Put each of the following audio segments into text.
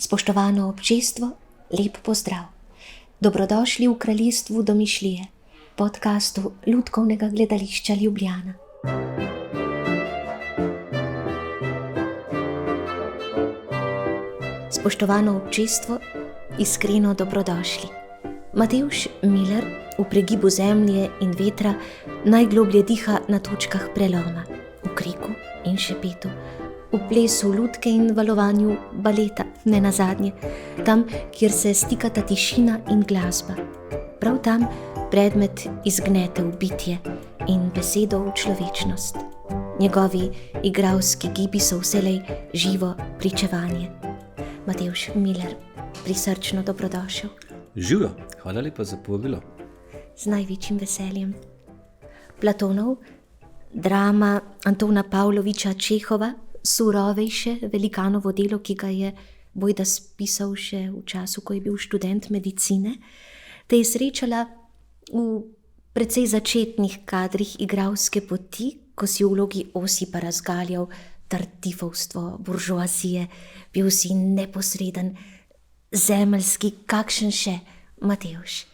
Spoštovano občestvo, lep pozdrav. Dobrodošli v kraljestvu domišljije, podcastu Lutkovnega gledališča Ljubljana. Spoštovano občestvo, iskreno dobrodošli. Matevž Miler v pregibu zemlje in vetra najgloblje diha na točkah preloma, v kriku in šepetu, v plesu lutke in valovanju baleta, ne nazadnje, tam, kjer se stikata tišina in glasba. Prav tam predmet izgnete v bitje in besedo v človečnost. Njegovi igralski gibi so vselej živo pričevanje. Matevž Miler, prisrčno dobrodošel. Živijo, hvala lepa za povabilo. Z največjim veseljem. Platonov, drama Antona Pavloviča Čehova, surovejše velikanovo delo, ki ga je bojda spisal še v času, ko je bil študent medicine, te je srečala v precej začetnih kadrih igralske poti, ko si v vlogi Osipa razgaljal tartifovstvo buržoazije, bil si neposreden, zemeljski, kakšen še, Matevž?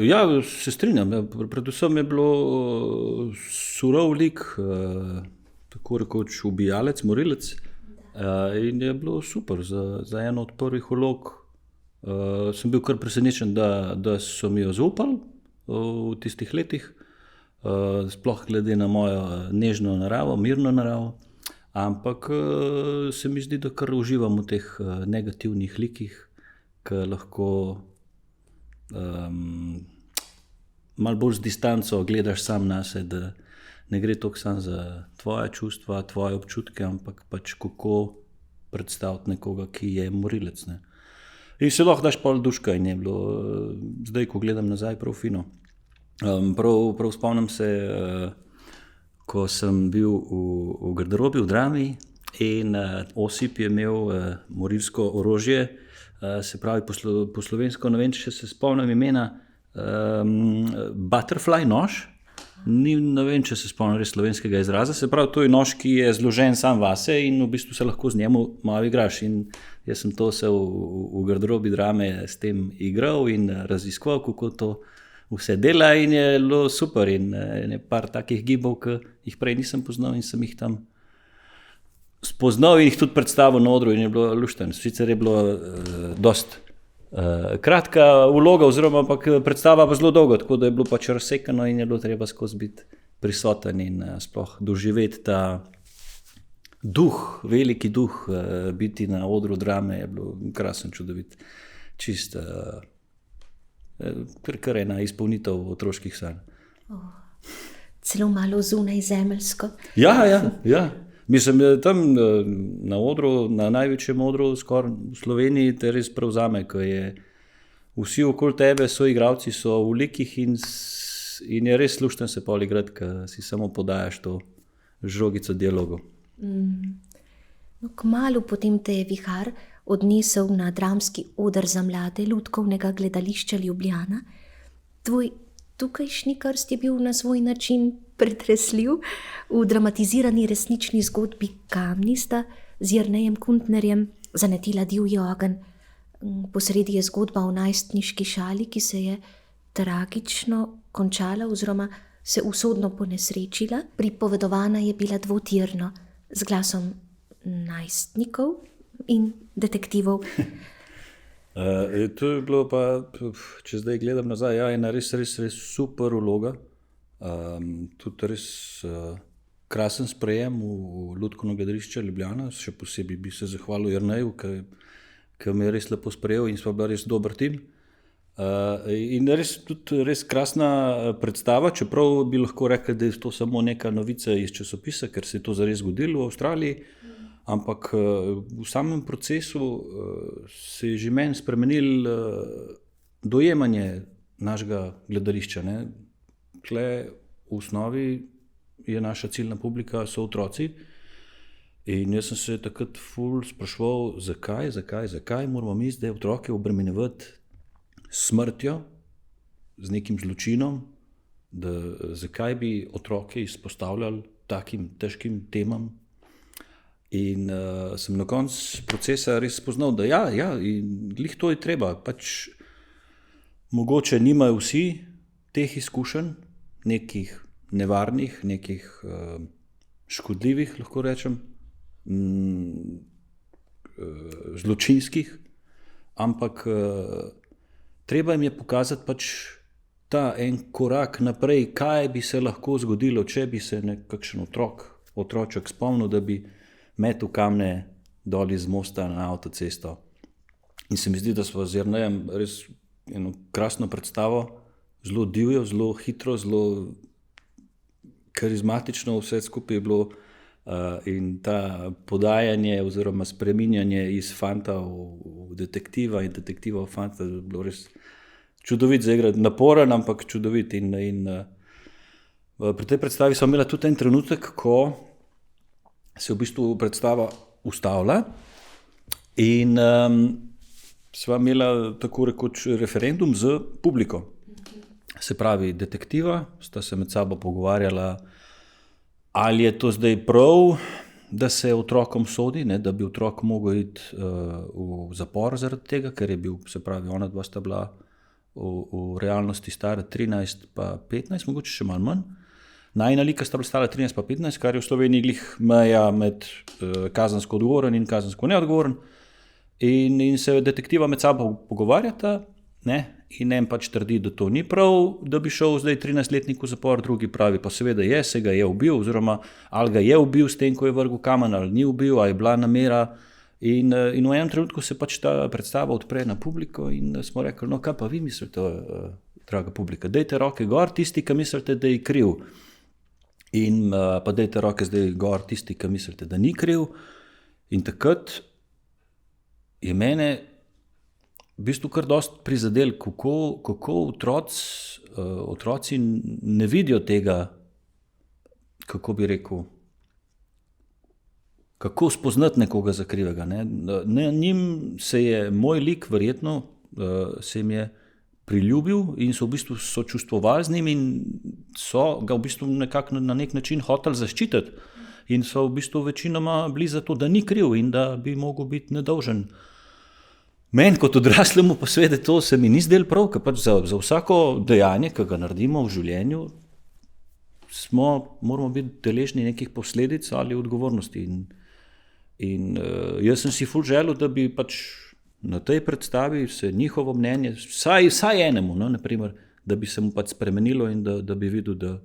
Ja, se strinjam. Predvsem je bilo surov lik, tako rekoč ubijalec, morilec, in je bilo super. Za eno od prvih vlog sem bil kar presenečen, da so mi jo zaupali v tistih letih, sploh glede na mojo nežno naravo, mirno naravo, ampak se mi zdi, da kar uživam v teh negativnih likih, ki lahko malo bolj z distanco gledaš sam nase, da ne gre toliko samo za tvoje čustva, tvoje občutke, ampak pač kako predstaviti nekoga, ki je morilec. Ne? In se lahko daš pol duška in je bilo, zdaj, ko gledam nazaj, prav fino. Prav spomnim se, ko sem bil v garderobi v drami in Osip je imel morilsko orožje, se pravi po slovensko, ne vem, če se spomnim imena, butterfly nož, ne vem, če se spomnim res slovenskega izraza, se pravi, to je nož, ki je zložen sam vase in v bistvu se lahko z njemu malo igraš. In jaz sem to se v garderobi drame s tem igral in raziskoval, kako to vse dela, in je bilo super. In je par takih gibov, ki jih prej nisem poznal in sem jih tam spoznal in jih tudi predstavil na odru in je bilo luštno. Sicer je bilo dosti kratka vloga, oziroma ampak predstava pa zelo dolgo, tako da je bilo pač razsekano in je bilo treba skozi biti prisoten in sploh doživeti ta duh, veliki duh, biti na odru drame je bilo krasen, čudovit, čist kar ena izpolnitev otroških sanj. Celo malo zunaj zemeljsko. Ja. Mislim, tam na odru, na največjem odru skoraj v Sloveniji te res prevzame, ko je vsi okoli tebe, so igralci, so v likih in je res luštno se pol igrati, ko si samo podajaš to žogico dialogov. No, kmalu potem te je vihar odnesel na dramski oder za mlade Lutkovnega gledališča Ljubljana. Tvoj tukajšnji krst je bil na svoj način pretresljiv. V dramatizirani resnični zgodbi Kamni sta z Jernejem Kuntnerjem zanetila divji ogenj. Posredi je zgodba o najstniški šali, ki se je tragično končala oziroma se usodno ponesrečila. Pripovedovana je bila dvotirno, z glasom najstnikov in detektivov. To je bilo pa, če zdaj gledam nazaj, ena res super vloga. Tudi res krasen sprejem v Lutkovno gledališče Ljubljana. Še posebej bi se zahvalil Jerneju, ki me je res lepo sprejel in smo bila res dober tim. In tudi res krasna predstava, čeprav bi lahko rekli, da je to samo neka novica iz časopisa, ker se je to zares zgodilo v Avstraliji. Ampak v samem procesu se je že meni spremenilo dojemanje našega gledališča. Ne? Tle v osnovi je naša ciljna publika, so otroci. In jaz sem se takrat ful spraševal, zakaj moramo mi zdaj otroke obremenjevati s smrtjo, z nekim zločinom, zakaj bi otroke izpostavljali takim težkim temam. In sem na koncu procesa res spoznal, da in glih to je treba. Pač mogoče nimajo vsi teh izkušenj, nekih nevarnih, nekih škodljivih, lahko rečem, zločinskih, ampak treba jim je pokazati pač ta en korak naprej, kaj bi se lahko zgodilo, če bi se nekakšen otroček spomnil, da bi metal kamne dol iz mosta na avtocesto. In se mi zdi, da smo z Jernejem res eno krasno predstavo, zelo divjo, zelo hitro, zelo karizmatično vse skupaj je bilo in ta podajanje oziroma spreminjanje iz fanta v detektiva in detektiva v fanta je bilo res čudovit zaigrati, naporen, ampak čudovit. In pri tej predstavi smo imeli tudi en trenutek, ko se v bistvu predstava ustavlja in sva imela tako rekoč referendum z publiko. Se pravi, detektiva sta se med sabo pogovarjala, ali je to zdaj prav, da se otrokom sodi, ne, da bi otrok mogel iti v zapor zaradi tega, ker je bil, se pravi, ona dva sta bila v realnosti stara 13 pa 15, mogoče še malo manj. Najina lika sta bila stara 13 pa 15, kar je v Sloveniji glih meja med kazensko odgovoren in kazensko neodgovoren. In se detektiva med sabo pogovarjata, ne, in en pač trdi, da to ni prav, da bi šel zdaj 13-letnik v zapor, drugi pravi, pa seveda je, se ga je ubil, oziroma ali ga je ubil s tem, ko je vrgel kamen, ali ni ubil, ali je bila namera. In v enem trenutku se pač ta predstava odpre na publiko in smo rekli, no kaj pa vi mislite, draga publika, dajte roke gor tisti, ki mislite, da je kriv. In pa dajte roke zdaj gor tisti, ki mislite, da ni kriv. In takrat je mene v bistvu kar dosti prizadel, kako otroci ne vidijo tega, kako bi rekel, kako spoznati nekoga za krivega. Njim se je moj lik verjetno se jim je priljubil in so v bistvu sočustvovali z njim in so ga v bistvu nekako na nek način hoteli zaščititi in so v bistvu večinoma bili za to, da ni kriv in da bi mogel biti nedolžen. Meni kot odraslemu pa seveda to se mi ni zdelo prav, ker pač za vsako dejanje, ki ga naredimo v življenju, moramo biti deležni nekih posledic ali odgovornosti. In jaz sem si ful želel, da bi pač na tej predstavi se njihovo mnenje, vsaj enemu, no, naprimer, da bi se mu pač spremenilo in da bi videl, da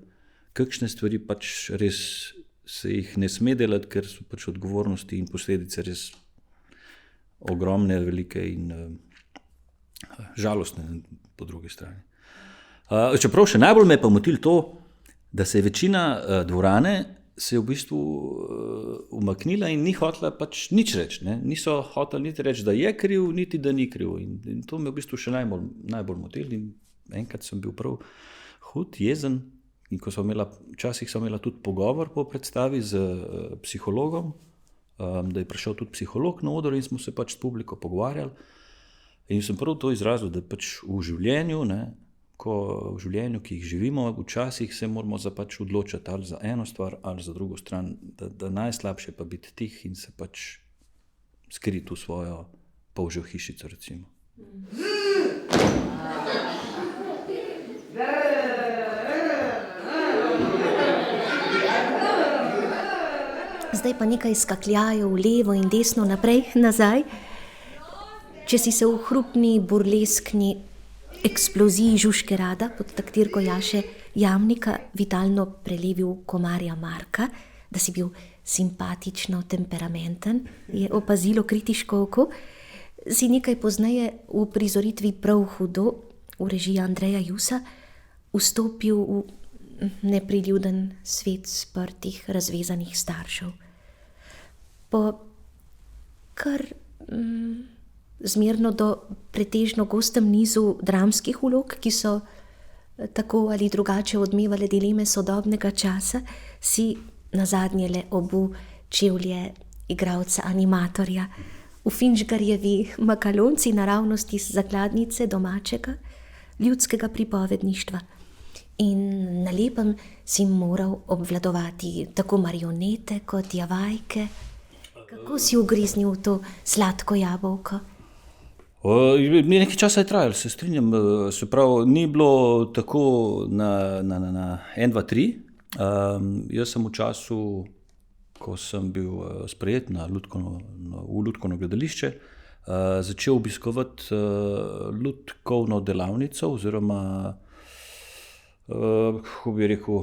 kakšne stvari pač res se jih ne sme delati, ker so pač odgovornosti in posledice res ogromne, velike in žalostne po drugi strani. Čeprav še najbolj me je pa motilo to, da se je večina dvorane se je v bistvu umaknila in ni hotela pač nič reči. Ne? Niso hoteli niti reči, da je kriv, niti da ni kriv. In to me v bistvu še najbolj motilo. In enkrat sem bil prav hud, jezen. In ko včasih sem imela tudi pogovor po predstavi z psihologom, da je prišel tudi psiholog na oder in smo se pač s publiko pogovarjali. In sem prav to izrazil, da pač v življenju, v življenju, ki jih živimo, včasih se moramo pač odločiti ali za eno stvar ali za drugo stran, da najslabše pa biti tih in se pač skriti v svojo polžjo hišico, recimo. Zdaj pa nekaj skakljajo v levo in desno, naprej, nazaj. Če si se v hrupni, burleskni eksploziji Žužke Rada pod taktirko Jaše Jamnika vitalno prelevil komarja Marka, da si bil simpatično temperamenten, je opazilo kritiško oko, si nekaj pozneje v prizoritvi Prav hudo v režiji Andreja Jusa vstopil v nepriljuden svet sprtih, razvezanih staršev. Po kar zmerno do pretežno gostem nizu dramskih vlog, ki so tako ali drugače odmevale dileme sodobnega časa, si nazadnje le obuv čevlje igralca animatorja v Finžgarjevi Makalonci naravnosti z zakladnice domačega ljudskega pripovedništva. In na lepem si moral obvladovati tako marionete kot javajke. Kako si ugriznil v to sladko jabolko? Nekaj časa je trajalo, se strinjam. Se pravi, ni bilo tako na 1, 2, 3. Jaz sem v času, ko sem bil sprejet v lutkovno gledališče, začel obiskovati lutkovno delavnico oziroma, kako bi rekel,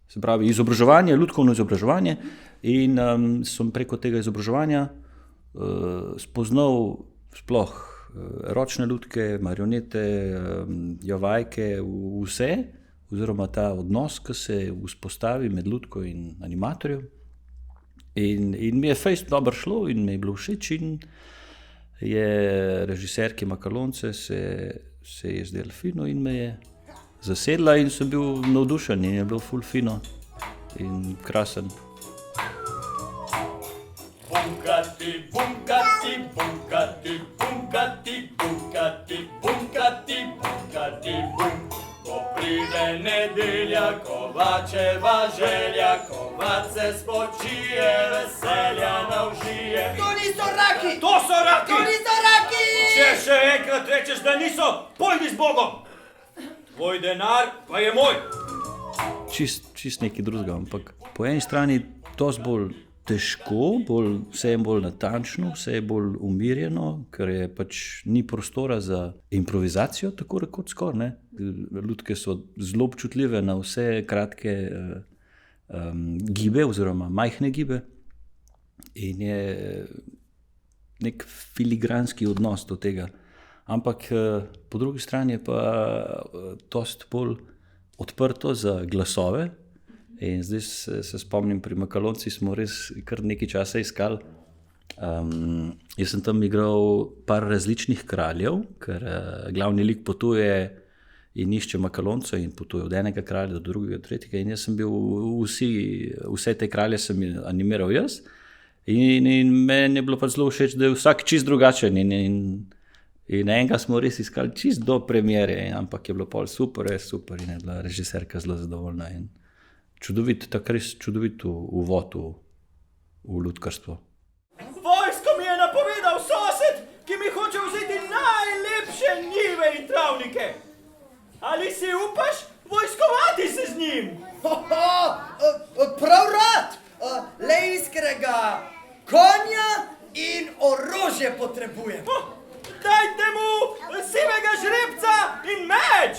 se pravi izobraževanje, lutkovno izobraževanje, in sem preko tega izobraževanja spoznal sploh ročne lutke, marionete, javajke, vse, oziroma ta odnos, ki se vzpostavi med lutko in animatorjem. In mi je fejst dobro šlo in mi je bilo všeč, in je režiserki Makalonce se je zdelo fino in me je zasedla in sem bil navdušen in je bilo ful fino in krasen. Bunkati, bunkati, bunkati, bunkati, bunkati, bunkati, bunkati, bunk. Ko pride nedelja, Kovačeva želja, Kovač se spočije, veselja navžije. To niso raki! To so raki! To niso raki! Če še enkrat rečeš, da niso, pojdi z Bogom! Tvoj denar pa je moj! Čist nekaj drugega, ampak po eni strani dosti bolj težko, vse je bolj natančno, vse je bolj umirjeno, ker je pač ni prostora za improvizacijo, tako rekoč skoraj, ne. Lutke so zelo občutljive na vse kratke gibe oziroma majhne gibe in je nek filigranski odnos do tega. Ampak po drugi strani je pa dosti bolj odprto za glasove. In zdaj se spomnim, pri Makalonci smo res kar nekaj časa iskali. Jaz sem tam igral par različnih kraljev, ker glavni lik potuje in išče Makalonco in potuje od enega kralja do drugega, tretjega, in jaz sem bil vse te kralje sem animiral jaz. In meni je bilo pa zelo všeč, da je vsak čist drugačen in enega smo res iskali čist do premiere, ampak je bilo pol super in je bila režiserka zelo zadovoljna. Čudovit, tak res čudovit uvod v lutkarstvo. Vojsko mi je napovedal sosed, ki mi hoče vzeti najlepše njive in travnike. Ali si upaš vojskovati se z njim? Prav rad! Le iskrega konja in orožje potrebujem. Dajte mu sivega žrebca in meč!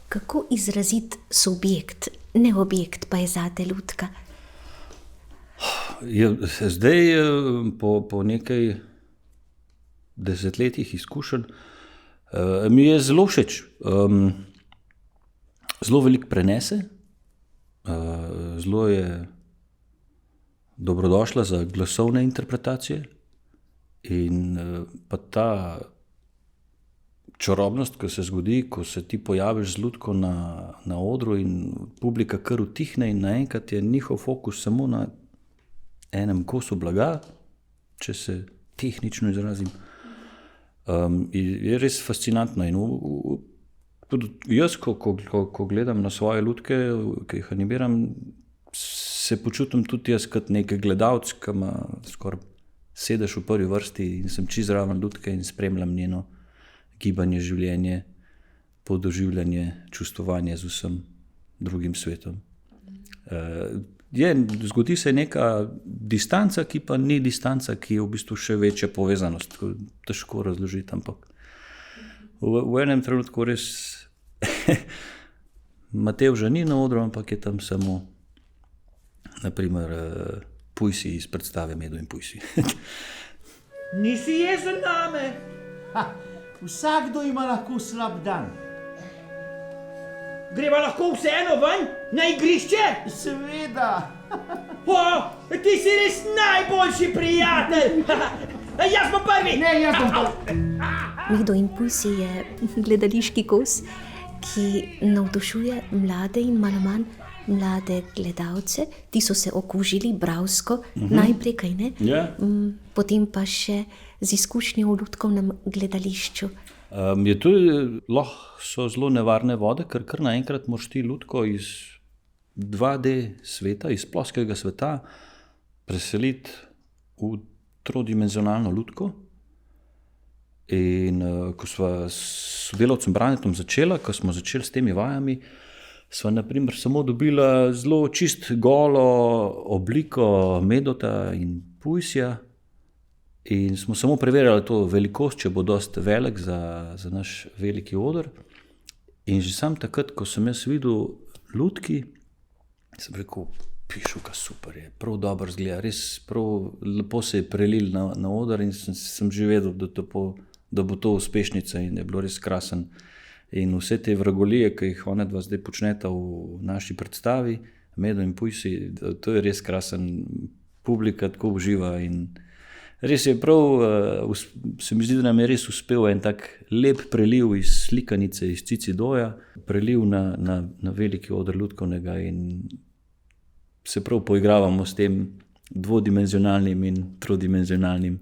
Kako izrazit subjekt, ne objekt pa je zate lutka? Zdaj, po nekaj desetletjih izkušenj, mi je zelo všeč. Zelo veliko prenese, zelo je dobrodošla za glasovne interpretacije in pa ta čarobnost, ki se zgodi, ko se ti pojaviš z lutko na odru in publika kar utihne in naenkrat je njihov fokus samo na enem kosu blaga, če se tehnično izrazim. Je res fascinantno in tudi jaz, ko gledam na svoje lutke, ki jih animiram, se počutim tudi jaz kot nek gledalec, ki ima skoraj sedeš v prvi vrsti in sem čisto zraven lutke in spremljam njeno gibanje, življenje, podoživljanje, čustvovanje z vsem drugim svetom. Zgodi se neka distanca, ki pa ni distanca, ki je v bistvu še večja povezanost. Težko razložiti, ampak v enem trenutku res Matevža ni na odru, ampak je tam samo naprimer Pujsi iz predstave Medo in Pujsi. Nisi jezen name? Vsakdo ima lahko slab dan. Greva lahko vseeno ven, na igrišče? Seveda. Ti si res najboljši prijatelj. Jaz bom prvi. Ne, jaz bom prvi. Medo in Pujsi je gledališki kos, ki navdušuje mlade in malo manj mlade gledalce. Ti so se okužili bralsko, najprej, kaj ne? Ja. Potem pa še z izkušnjo v lutkovnem gledališču. Lahko so zelo nevarne vode, ker kar naenkrat moraš ti lutko iz 2D sveta, iz ploskega sveta preseliti v trodimenzionalno lutko. In ko sva s sodelavcem Branetom začela, ko smo začeli s temi vajami, sva naprimer samo dobila zelo čist golo obliko Medota in Pujsja in smo samo preverjali to velikost, če bo dosti velik za naš veliki oder. In že sam takrat, ko sem jaz videl lutki, sem rekel, pišuka, super je, prav dobro zgleda, res prav lepo se je prelil na oder in sem že vedel, da bo to uspešnica in je bilo res krasen. In vse te vragolije, ki jih ona dva zdaj počneta v naši predstavi, Medo in Pujsi, to je res krasen, publika tako uživa in res je prav, se mi zdi, da nam je res uspel en tak lep preliv iz slikanice, iz Cicidoja, preliv na veliki oder lutkovnega in se prav poigravamo s tem dvodimenzionalnim in trodimenzionalnim.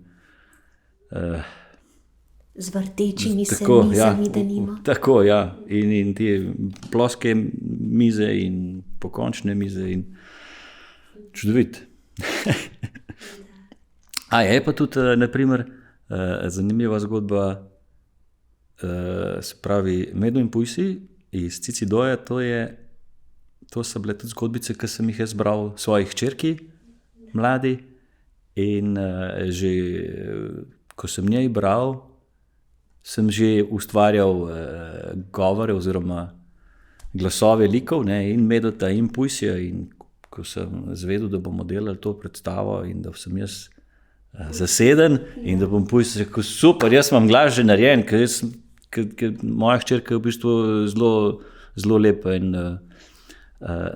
Z vrtečimi se mizami, denimo. Tako, ja. In te ploske mize in pokončne mize in čudovit. Je pa tudi, naprimer, zanimiva zgodba, se pravi, Medo in Pujsi iz Cicidoja, to so bile tudi zgodbice, ki sem jih jaz bral svojih hčerki, mladi, in že, ko sem njej bral, sem že ustvarjal govore oziroma glasove likov, ne, in Medota in Pujsja, in ko sem zvedel, da bomo delali to predstavo in da sem jaz zaseden in da bom Pujs rekel, super, jaz imam glas že narejen, ker moja hčerka je v bistvu zelo lepa in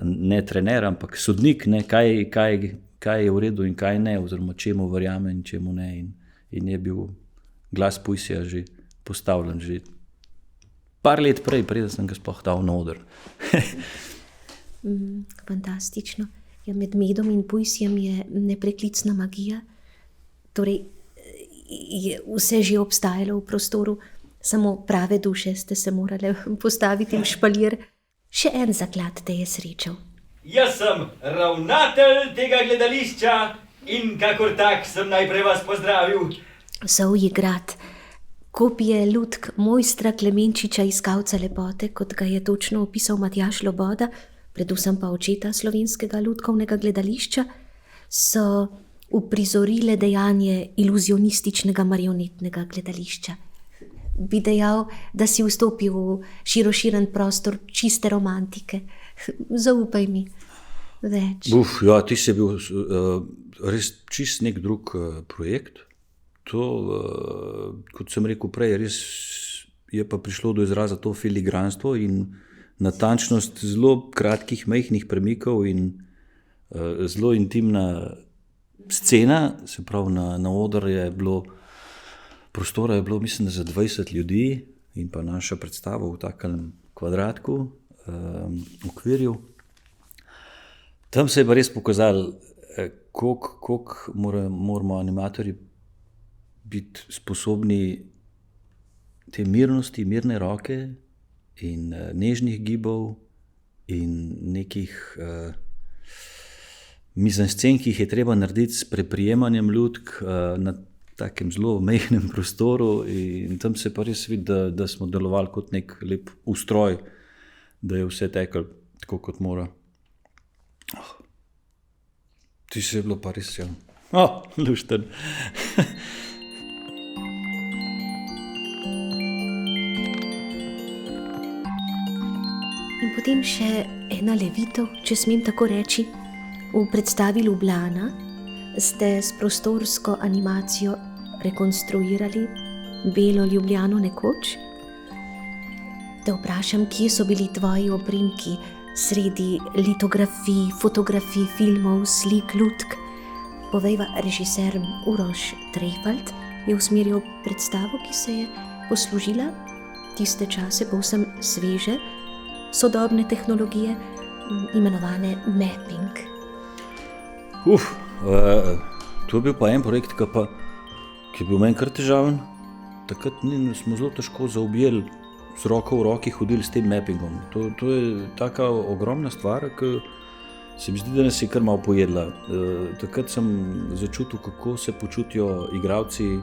ne trener, ampak sodnik, ne, kaj je v redu in kaj ne, oziroma čemu verjame in čemu ne. In je bil glas Pujsja že postavljen že par let prej, preden sem ga sploh dal na oder. Fantastično. Ja, med Medom in Pujsjem je nepreklicna magija. Torej, je vse že obstajalo v prostoru, samo prave duše ste se morali postaviti v špalir. Še en zaklad te je srečal. Jaz sem ravnatelj tega gledališča in kakor tak sem najprej vas pozdravil. Sovji grad, kopije lutk mojstra Klemenčiča iz Kavca lepote, kot ga je točno opisal Matjaž Loboda, predvsem pa očeta slovenskega lutkovnega gledališča, so uprizorile dejanje iluzionističnega marionetnega gledališča. Bi dejal, da si vstopil v široširen prostor čiste romantike. Zaupaj mi več. Ja, ti si bil res čist nek drug projekt. To, kot sem rekel prej, res je pa prišlo do izraza to filigranstvo in natančnost zelo kratkih, majhnih premikov in zelo intimna scena, se pravi na oder je bilo, prostora je bilo, mislim, za 20 ljudi in pa naša predstava v takem kvadratku, okvirju. Tam se je pa res pokazalo, koliko moramo animatorji biti sposobni te mirnosti, mirne roke in nežnih gibov in nekih mizanscen, ki jih je treba narediti s preprijemanjem lutk na takem zelo majhnem prostoru in tam se pa res vidi, da smo delovali kot nek lep ustroj, da je vse teklo tako, kot mora. Ti se je bilo pa res, ja. Lušten. In potem še ena levitev, če smem tako reči. V predstavi Ljubljana ste s prostorsko animacijo rekonstruirali belo Ljubljano nekoč. Te vprašam, kje so bili tvoji oprimki sredi litografij, fotografij, filmov, slik, lutk? Povejva, režiser Uroš Trefalt je usmeril predstavo, ki se je poslužila tiste čase povsem sveže, sodobne tehnologije, imenovane mapping. To je bil pa en projekt, ki je bil meni kar težaven. Takrat smo zelo težko zaobjeli, z roko v roki hodili s tem mappingom. To je taka ogromna stvar, ki se mi zdi, da nas je kar malo pojedla. Takrat sem začutil, kako se počutijo igralci,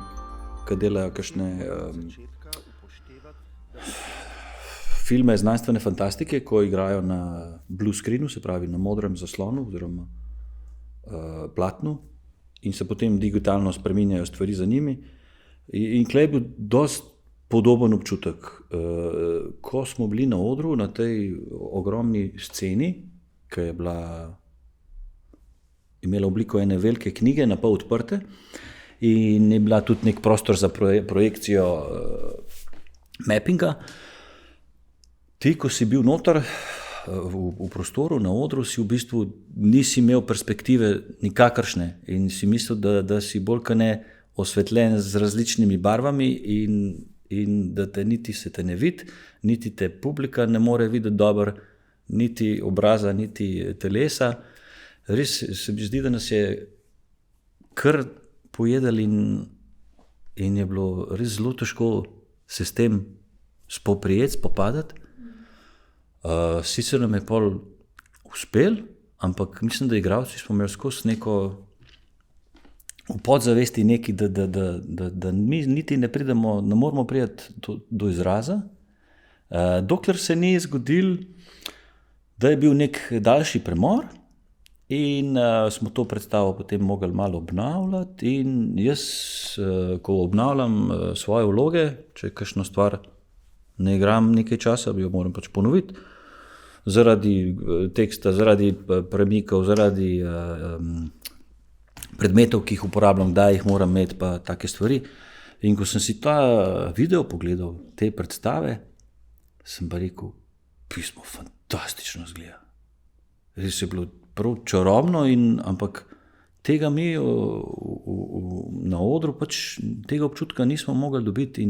ki delajo kakšne filme znanstvene fantastike, ko igrajo na blue screenu, se pravi na modrem zaslonu oziroma platnu in se potem digitalno spreminjajo stvari za njimi. In tukaj je bil dosti podoben občutek. Ko smo bili na odru, na tej ogromni sceni, ki je imela obliko ene velike knjige, na pol odprte, in je bila tudi nek prostor za projekcijo mappinga. Ti, ko si bil noter v prostoru, na odru, si v bistvu nisi imel perspektive nikakršne in si mislil, da si bolj kot ne osvetljen z različnimi barvami in da te niti se te ne vidi, niti te publika ne more videti dobro, niti obraza, niti telesa. Res se mi zdi, da nas je kar pojedali in je bilo res zelo težko se s tem spoprijeti, spopadati. Sicer nam je pol uspel, ampak mislim, da igralci smo imeli skozi neko v podzavesti neki, da mi niti ne moramo priti do izraza, dokler se ni zgodil, da je bil nek daljši premor in smo to predstavo potem mogli malo obnavljati in jaz, ko obnavljam svoje vloge, če kakšno stvar ne igram nekaj časa, jo moram pač ponoviti, zaradi teksta, zaradi premikov, zaradi predmetov, ki jih uporabljam, kdaj jih moram imeti, pa take stvari. In ko sem si ta video pogledal, te predstave, sem pa rekel, pismo fantastično zgleda. Res je bilo prav čarobno, ampak tega mi na odru pač tega občutka nismo mogli dobiti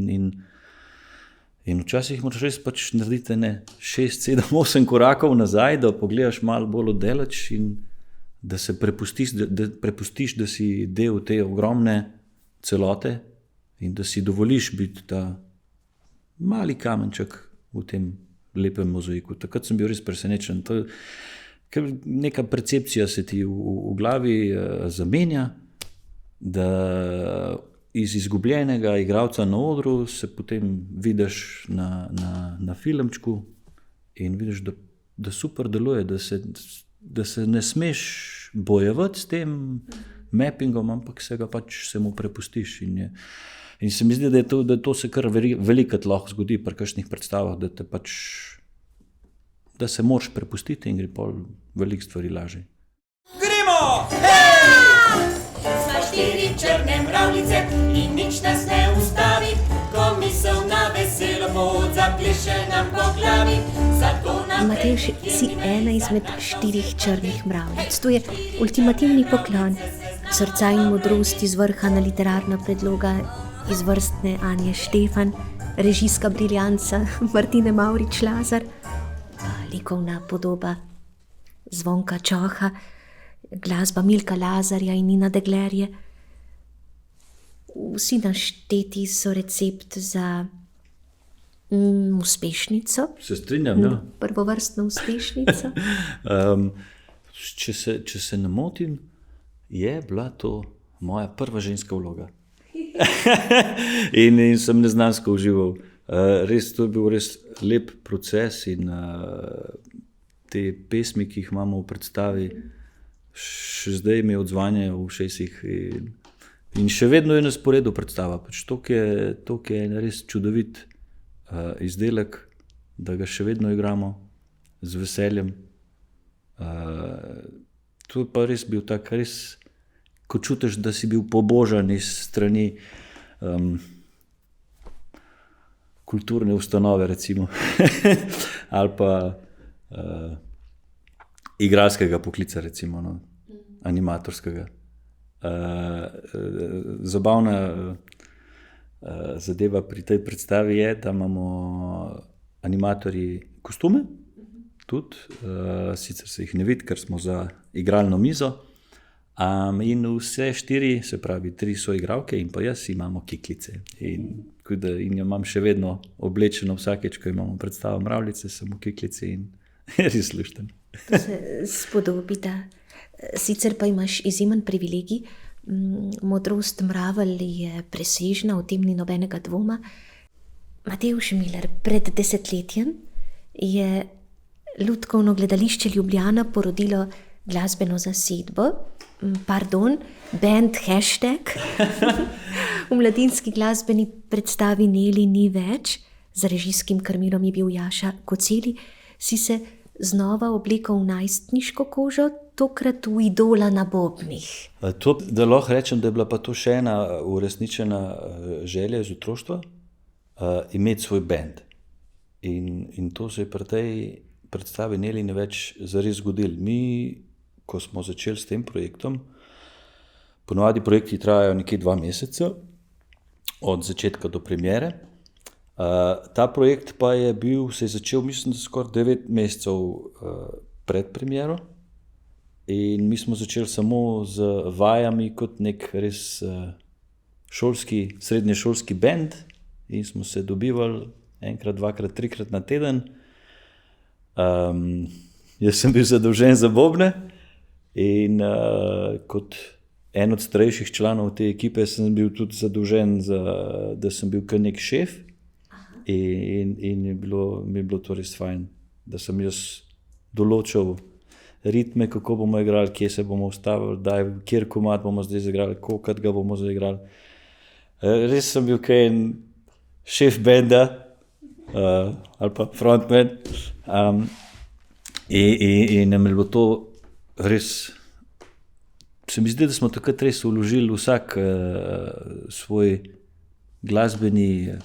in včasih moraš res pač narediti 6, 7, 8 korakov nazaj, da pogledaš malo bolj oddaleč in da se prepustiš, da si del te ogromne celote in da si dovoliš biti ta mali kamenček v tem lepem mozaiku. Takrat sem bil res presenečen. Ker neka percepcija se ti v glavi zamenja, da iz izgubljenega igralca na odru se potem vidiš na filmčku in vidiš, da super deluje, da se ne smeš bojevati s tem mappingom, ampak se mu prepustiš. In se mi zdi, da to se kar velikokrat lahko zgodi pri kakšnih predstavah, da se moraš prepustiti in gre pol veliko stvari lažje. Gremo! Sva 4 črne mravljice in nič nas ne ustavi, ko misel na veselo pot zapleše nam po glavi. Matevž, si ena izmed 4 črnih mravljic. To je ultimativni poklon. Srca in modrost izvrhana literarna predloga izvrstne Anje Štefan, režijska briljanca Martine Mavrič-Lazar, likovna podoba Zvonka Čoha, glasba Milka Lazarja in Nina Deglerje. Vsi našteti so recept za uspešnico. Se strinjam, ja. Prvovrstno uspešnico. Če se ne motim, je bila to moja prva ženska vloga. in sem neznansko užival. Res, to je bil res lep proces in te pesmi, ki jih imamo v predstavi, še zdaj mi odzvanjajo v ušesih in še vedno je na sporedu predstava. Pač to je en res čudovit izdelek, da ga še vedno igramo z veseljem. To je pa res bil tak, res, ko čutiš, da si bil pobožan iz strani kulturne ustanove, recimo, ali pa igralskega poklica, recimo, no, animatorskega. Zabavna zadeva pri tej predstavi je, da imamo animatorji kostume, tudi, sicer se jih ne vidi, ker smo za igralno mizo, in vse 4, se pravi 3 so igralke in pa jaz imamo kiklice. In jo imam še vedno oblečeno vsakeč, ko imamo predstavo Mravljice, sem v kiklici in je res lušten. To se spodobi, da. Sicer pa imaš izjemen privilegij. Modrost mravelj je presežna, o tem ni nobenega dvoma. Matevž Miler, pred desetletjem je Lutkovno gledališče Ljubljana porodilo glasbeno zasedbo, band Hashtag. V mladinski glasbeni predstavi Neli ni več, za režijskim krmilom je bil Jaša Koceli, si se znova oblekel v najstniško kožo, tokrat v idola na bobnih. To, da lahko rečem, da je bila pa to še ena uresničena želja iz otroštva, imeti svoj band. In to se je pri tej predstavi Neli ni več zares zgodilo. Mi, ko smo začeli s tem projektom, ponovadi projekti trajajo nekje 2 meseca, od začetka do premiere. Ta projekt pa se je začel, mislim, da skoraj 9 mesecev pred premiero. In mi smo začeli samo z vajami kot nek res srednješolski band in smo se dobivali enkrat, dvakrat, trikrat na teden. Jaz sem bil zadolžen za bobne in kot en od starejših članov te ekipe sem bil tudi zadolžen, da sem bil kar nek šef. In mi je bilo to res fajn, da sem jaz določil ritme, kako bomo igrali, kje se bomo ustavili, kjer komad bomo zdaj zaigrali, kolikrat ga bomo zaigrali. Res sem bil kaj en šef benda ali pa frontman. In nam je bilo to res, se mi zdi, da smo takrat res vložili vsak svoj glasbeni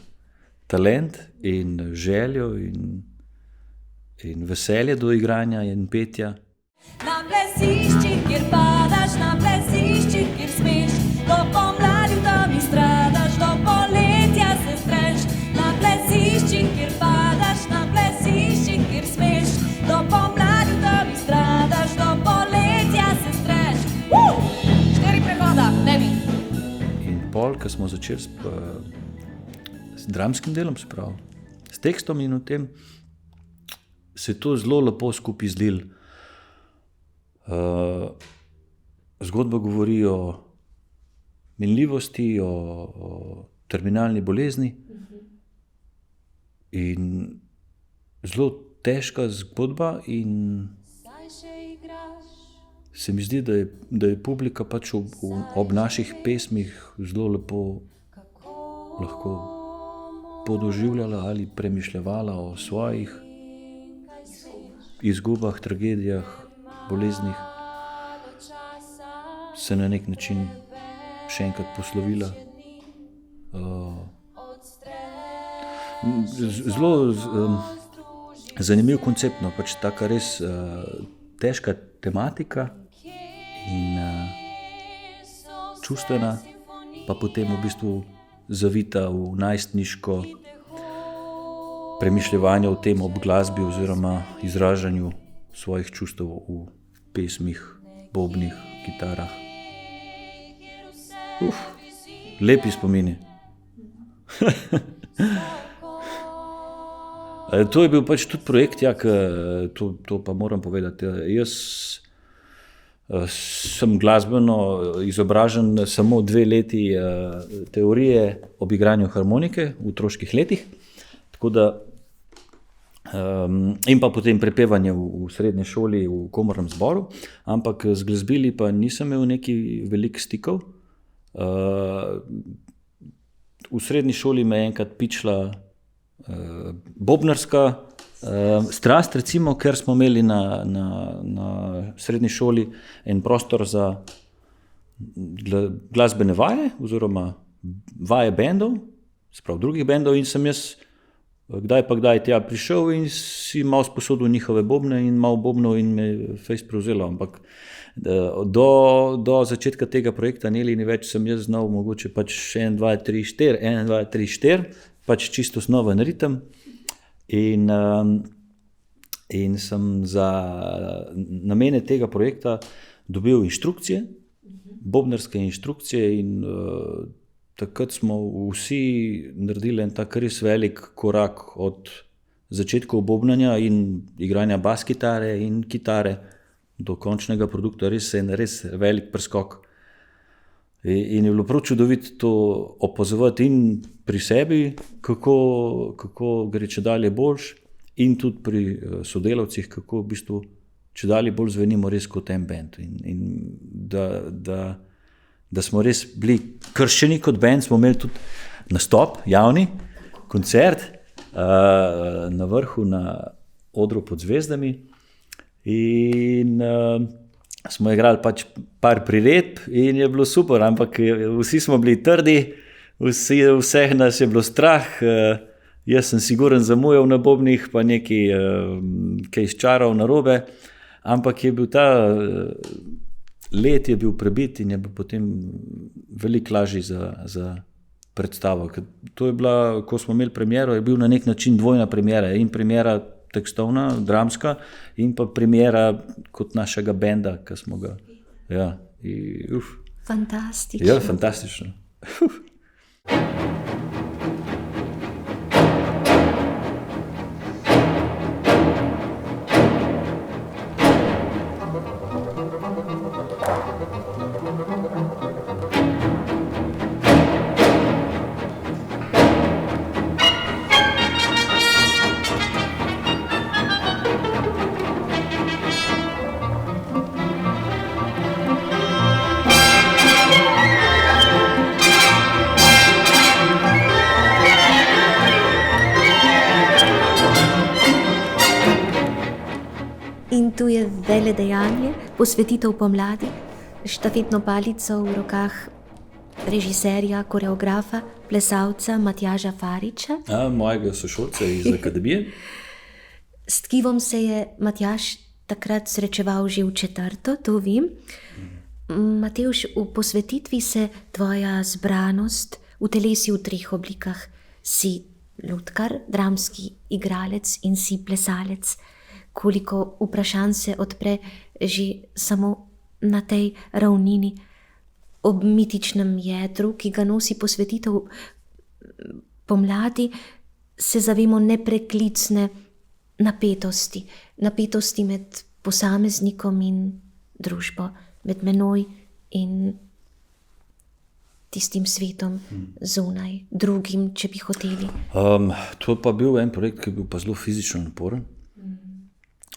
talent in željo in veselje do igranja in petja. Na plesišči, kjer padaš, na plesišči, kjer smeš, do pomladi v temi stradaš, do poletja se streš. Na plesišči, kjer padaš, na plesišči, kjer smeš, do pomladi v temi stradaš, do poletja se streš. 4 prehoda, ne bi. In pol, ko smo začeli s dramskim delom, se pravi, s tekstom in o tem, se je to zelo lepo skupaj zdelo. Zgodba govori o minljivosti, o terminalni bolezni in zelo težka zgodba in se mi zdi, da je publika pač ob naših pesmih zelo lepo lahko podoživljala ali premišljevala o svojih izgubah, tragedijah, boleznih, se na nek način še enkrat poslovila. Zelo zanimiv koncept, no, pač taka res težka tematika in čustvena, pa potem v bistvu zavita v najstniško premišljevanje o tem ob glasbi oziroma izražanju svojih čustev v pesmih, bobnih, kitarah. Lepi spomini. To je bil pač tudi projekt, to pa moram povedati. Jaz sem glasbeno izobražen samo 2 leti teorije ob igranju harmonike v otroških letih, tako da in pa potem prepevanje v srednji šoli v komornem zboru, ampak z glasbili pa nisem imel neki veliko stikov. V srednji šoli me je enkrat pičila bobnarska strast, recimo, ker smo imeli na srednji šoli en prostor za glasbene vaje oziroma vaje bendov, sprav drugih bendov, in sem jaz kdaj pa kdaj tja prišel in si malo sposodil njihove bobne in malo bobnov in me fejst prevzelo, ampak do začetka tega projekta Neli ni več sem jaz znal mogoče pač 1, 2, 3, 4, 1, 2, 3, 4, pač čisto osnoven ritem in sem za namene tega projekta dobil inštrukcije, bobnarske inštrukcije in takrat smo vsi naredili en tak res velik korak od začetkov bobnanja in igranja bas kitare in kitare do končnega produkta res velik preskok. In je bilo prav čudovito to opazovati in pri sebi, kako gre čedalje boljš, in tudi pri sodelavcih, kako v bistvu čedalje bolj zvenimo res kot en band. In da smo res bili krščeni kot band, smo imeli tudi nastop, javni koncert na vrhu, na odru pod zvezdami, in smo igrali pač par priredb in je bilo super, ampak vsi smo bili trdi, vseh nas je bilo strah, jaz sem siguren zamujal na bobnih, pa kaj izčaral narobe, ampak je bil ta let je bil prebit in je bil potem veliko lažji za predstavo. To je bila, ko smo imeli premiero, je bil na nek način dvojna premiera, in premiera tekstovna, dramska, in pa premiera kot našega benda, ki smo ga... Ja, Fantastično. Ja, fantastično. In tu je veledejanje, posvetitev pomladi, štafetno palico v rokah režiserja, koreografa, plesalca Matjaža Fariča. Mojega sošolca iz akademije. S tkivom se je Matjaž takrat srečeval že v 4., to vem. Matevž, v posvetitvi se tvoja zbranost utelesi v 3 oblikah. Si lutkar, dramski igralec in si plesalec. Koliko vprašanj se odpre že samo na tej ravnini, ob mitičnem jedru, ki ga nosi posvetitev pomladi, se zavemo nepreklicne napetosti med posameznikom in družbo, med menoj in tistim svetom zunaj, drugim, če bi hoteli. To pa bil en projekt, ki je bil pa zelo fizično naporen.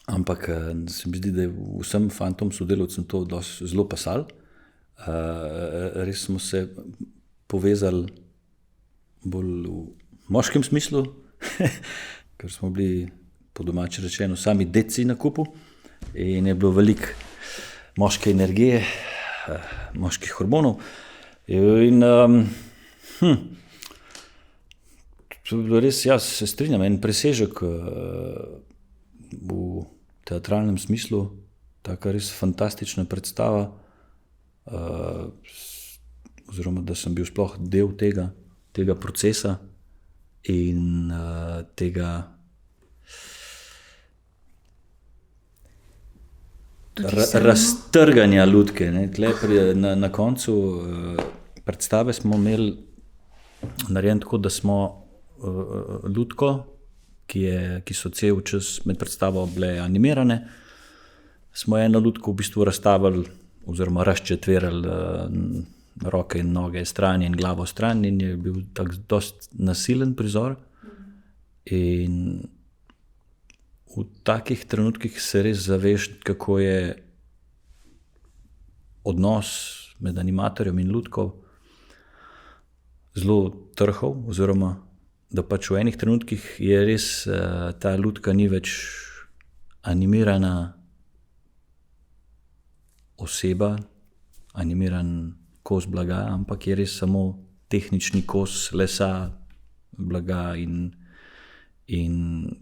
Ampak se mi zdi, da je vsem fantom, sodelavcem to zelo pasalo. Res smo se povezali bolj v moškem smislu, ker smo bili, po domače rečeno, sami deci na kupu, in je bilo veliko moške energije, moških hormonov. In to je bilo res, jaz se strinjam, en presežek v teatralnem smislu, taka res fantastična predstava, oziroma da sem bil sploh del tega procesa in tega raztrganja lutke. Na koncu predstave smo imeli narejen tako, da smo lutko, ki so cel čas med predstavo bile animirane, smo eno lutko v bistvu razstavili oziroma razčetverili roke in noge stran in glavo stran, in je bil tak dost nasilen prizor. In v takih trenutkih se res zaveš, kako je odnos med animatorjem in lutko zelo trhal, oziroma da pač v enih trenutkih je res ta lutka ni več animirana oseba, animiran kos blaga, ampak je res samo tehnični kos lesa, blaga, in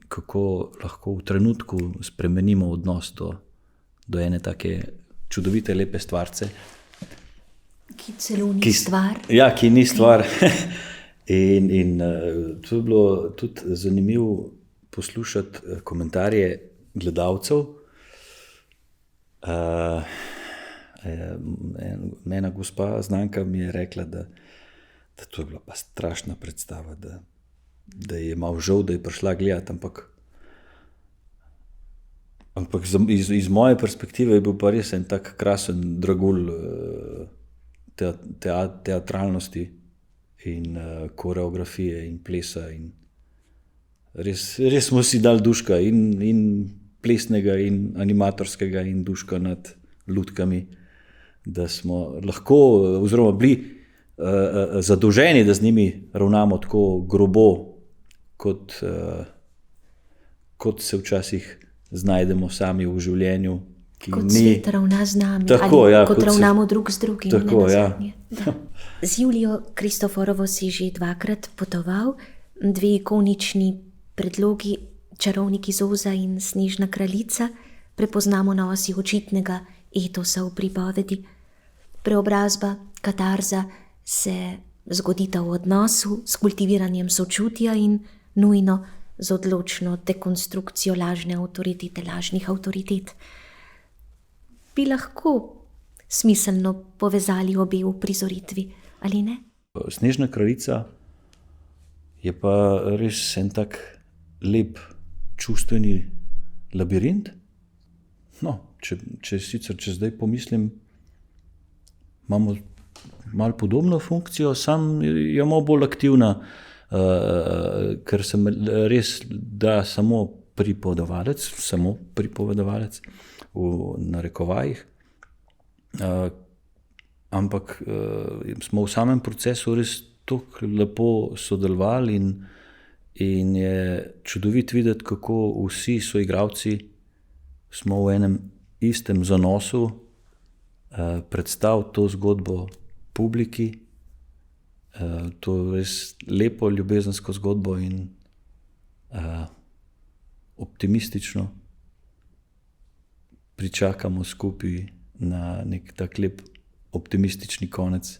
kako lahko v trenutku spremenimo odnos do ene take čudovite, lepe stvarce. Ki celo ni stvar. Ja, ki ni stvar. In to je bilo tudi zanimivo poslušati komentarje gledalcev. Ena gospa znanka mi je rekla, da to je bila pa strašna predstava, da je malo žal, da je prišla gledati, ampak Ampak iz moje perspektive je bil pa res en tak krasen dragulj teatralnosti in koreografije in plesa. In res smo si dali duška in plesnega in animatorskega in duška nad lutkami, da smo lahko oziroma bili zadolženi, da z njimi ravnamo tako grobo, kot se včasih znajdemo sami v življenju, ki Kot ni... svet ravna z nami, Tako, ali ja, kot kot ravnamo drug z drugim. Tako, ja. nenazadnje. Da. Z Julijo Kristoforovo si že 2-krat potoval, 2 ikonični predlogi, Čarovnik iz Oza in Snežna kraljica, prepoznamo na osi očitnega etosa v pripovedi. Preobrazba, katarza se zgodita v odnosu s kultiviranjem sočutja in nujno z odločno dekonstrukcijo lažne avtoritete, lažnih avtoritet. Bi lahko smiselno povezali obe v prizoritvi, ali ne? Snežna kraljica je pa res en tak lep čustveni labirint. No, če zdaj pomislim, imamo malo podobno funkcijo, sam je malo bolj aktivna, ker sem res da samo pripovedovalec v narekovajih, ampak smo v samem procesu res tako lepo sodelovali in je čudovit videti, kako vsi soigralci smo v enem istem zanosu predstaviti to zgodbo publiki, to res lepo ljubezensko zgodbo in optimistično pričakamo skupaj na nek tak lep optimistični konec.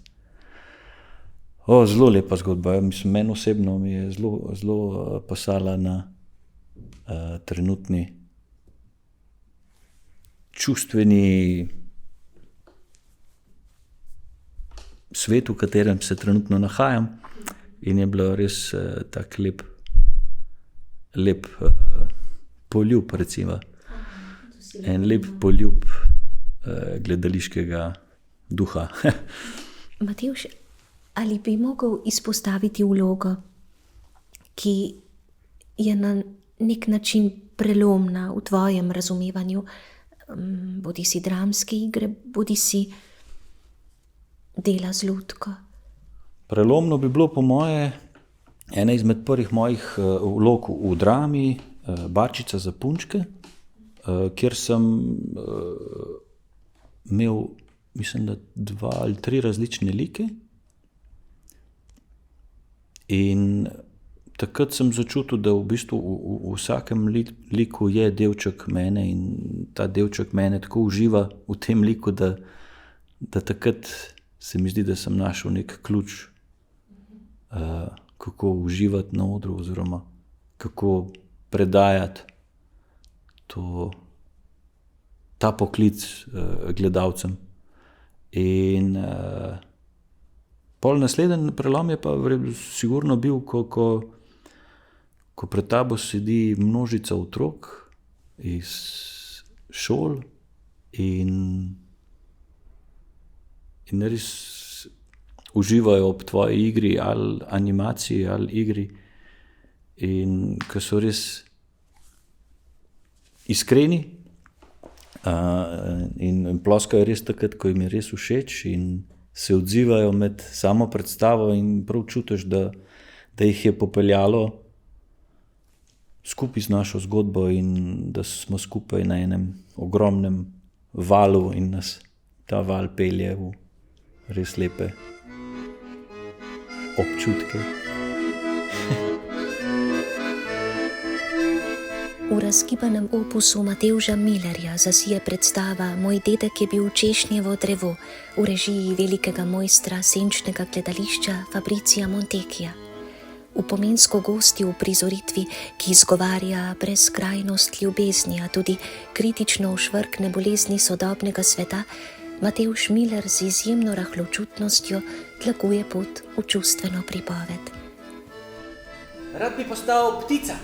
Zelo lepa zgodba. Mislim, meni osebno mi je zelo pasala na trenutni čustveni svet, v katerem se trenutno nahajam, in je bilo res tak lep poljub, recimo. En lep poljub gledališkega duha. Matevž, ali bi mogel izpostaviti vlogo, ki je na nek način prelomna v tvojem razumevanju, bodi si dramske igre, bodi si dela z lutko? Prelomno bi bilo po moje ena izmed prvih mojih vlog v drami Barčica za punčke, kjer sem imel, mislim, da 2 ali 3 različne like. In takrat sem začutil, da v bistvu v vsakem liku je delček mene in ta delček mene tako uživa v tem liku, da takrat se mi zdi, da sem našel nek ključ, kako uživati na odru oziroma kako predajati ta poklic gledalcem. In pol naslednji prelom je pa sigurno bil, ko pred tabo sedi množica otrok iz šol in res uživajo ob tvoji igri, ali animaciji, ali igri, in ko so res iskreni in ploskajo res takrat, ko jim je res všeč, in se odzivajo med samo predstavo in prav čutiš, da jih je popeljalo skupaj z našo zgodbo in da smo skupaj na enem ogromnem valu in nas ta val pelje v res lepe občutke. V razgibanem opusu Matevža Millerja zasije predstava Moj dedek je bil češnjevo drevo v režiji velikega mojstra senčnega gledališča Fabricija Montekija. V pomensko gosti v prizoritvi, ki izgovarja brezkrajnost ljubezni, a tudi kritično ošvrkne bolezni sodobnega sveta, Matevž Miller z izjemno rahločutnostjo tlakuje pot v čustveno pripoved. Rad bi postal ptica,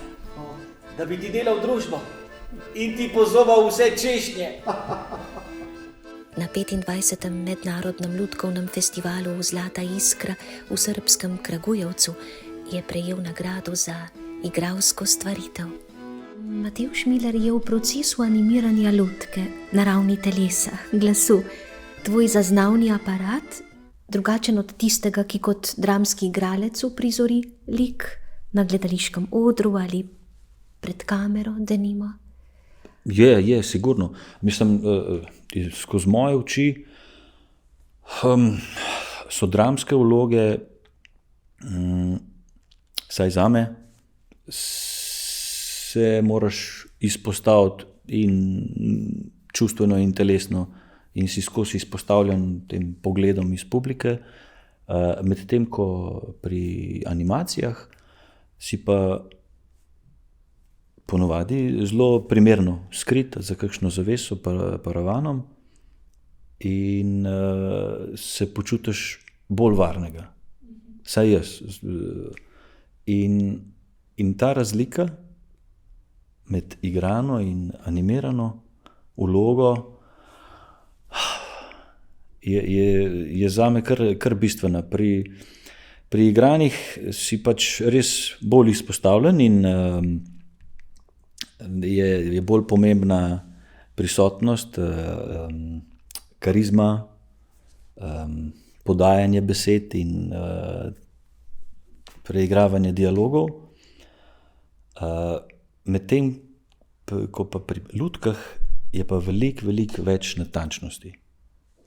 da bi ti delal družbo. in ti pozobal vse češnje. Na 25. mednarodnem lutkovnem festivalu Zlata iskra v srbskem Kragujevcu je prejel nagrado za igralsko stvaritev. Matevž Miler je v procesu animiranja lutke na ravni telesa, glasu. Tvoj zaznavni aparat, drugačen od tistega, ki kot dramski igralec uprizori lik na gledališkem odru ali pred kamero, denimo. Je, sigurno. Mislim, skozi moje oči so dramske vloge, saj zame, se moraš izpostaviti in čustveno in telesno in si skozi izpostavljen tem pogledom iz publike, medtem ko pri animacijah si pa ponovadi zelo primerno skrit za kakšno zaveso paravanom in se počutiš bolj varnega. Saj jaz. In ta razlika med igrano in animirano vlogo je zame kar bistvena. Pri igranih si pač res bolj izpostavljen in je bolj pomembna prisotnost, karizma, podajanje besed in preigravanje dialogov. Medtem, ko pa pri lutkah je pa veliko več natančnosti.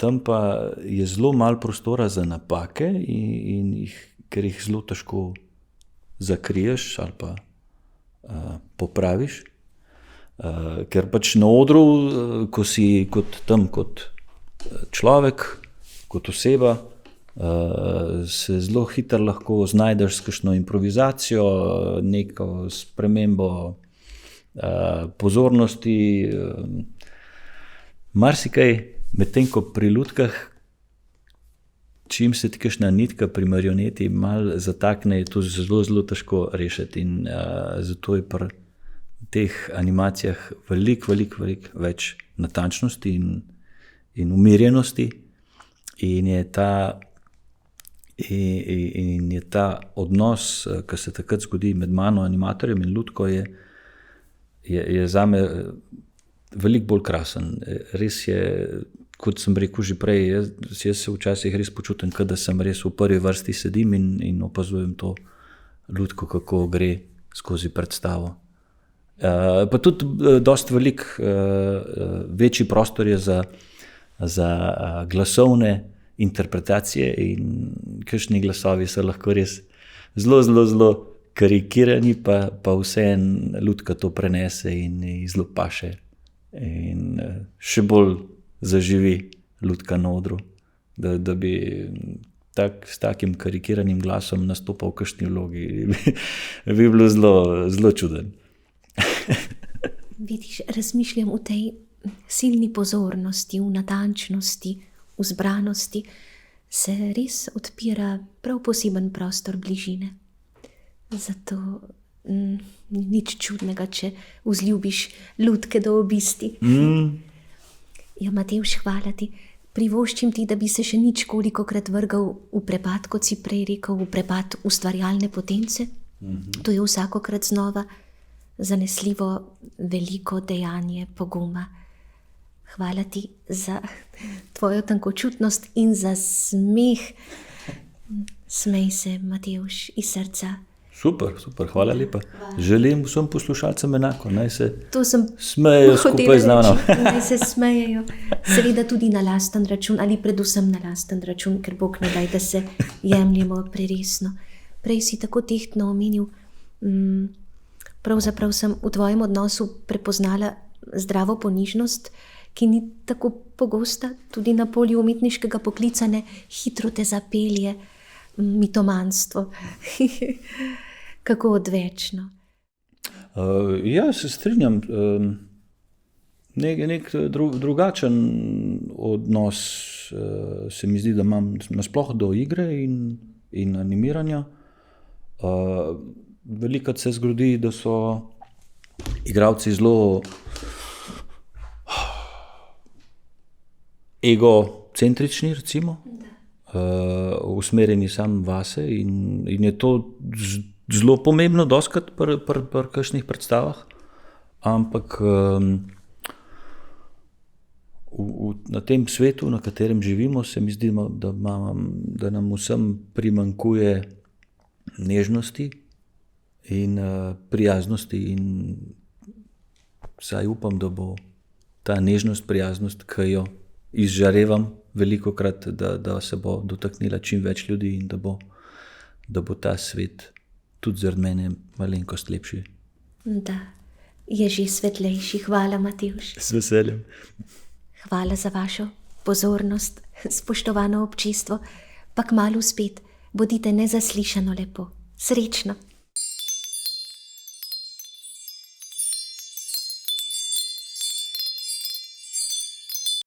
Tam pa je zelo malo prostora za napake, ker jih zelo težko zakriješ ali pa popraviš. Ker pač na odru, ko si kot človek, kot oseba, se zelo hitro lahko znajdeš s kakšno improvizacijo, neko spremembo pozornosti, marsikaj, medtem ko pri lutkah, čim se ti kakšna nitka pri marioneti malo zatakne, je to zelo težko rešiti in zato je pri teh animacijah veliko več natančnosti in umirjenosti in je ta odnos, ki se takrat zgodi med mano, animatorjem in lutko, je zame veliko bolj krasen. Res je, kot sem rekel že prej, jaz se včasih res počutim, da sem res v prvi vrsti sedim in opazujem to lutko, kako gre skozi predstavo. Pa tudi dosti velik večji prostor je za glasovne interpretacije in kakšni glasovi so lahko res zelo karikirani, pa vseeno lutka to prenese in zelo paše in še bolj zaživi lutka na odru, da bi s takim karikiranim glasom nastopal v kakšni vlogi, bi bilo zelo čuden. Vidiš, razmišljam o tej silni pozornosti, v natančnosti, v zbranosti, se res odpira prav poseben prostor bližine. Zato nič čudnega, če vzljubiš lutke do obisti. Ja, Matevž, hvala ti. Privoščim ti, da bi se še ničkolikokrat vrgal v prepad, kot si prej rekel, v prepad ustvarjalne potence. To je vsakokrat znova zanesljivo veliko dejanje poguma. Hvala ti za tvojo tankočutnost in za smeh. Smej se, Matevž, iz srca. Super, hvala lepa. Želim vsem poslušalcem enako, naj se smejejo skupaj z mano. Naj se smejejo, seveda tudi na lasten račun ali predvsem na lasten račun, ker Bog ne daj, da se jemljemo preresno. Prej si tako tehtno omenil, pravzaprav sem v tvojem odnosu prepoznala zdravo ponižnost, ki ni tako pogosta, tudi na polju umetniškega poklica ne hitro te zapelje mitomanstvo. Kako odvečno. Ja, se strinjam. Nek drugačen odnos se mi zdi, da imam nasploh do igre in animiranja. Velikokrat se zgodi, da so igralci zelo egocentrični, recimo, usmerjeni sam vase in je to zelo pomembno doskrat pri kakšnih predstavah, ampak na tem svetu, na katerem živimo, se mi zdi, da nam vsem primanjkuje nežnosti in prijaznosti in saj upam, da bo ta nežnost, prijaznost, ki jo izžarevam velikokrat, da se bo dotaknila čim več ljudi in da bo ta svet tudi zaradi mene malenkost lepši. Da, je že svetlejši. Hvala, Matevž. Z veseljem. Hvala za vašo pozornost, spoštovano občestvo, pa kmalu spet. Bodite nezaslišano lepo. Srečno.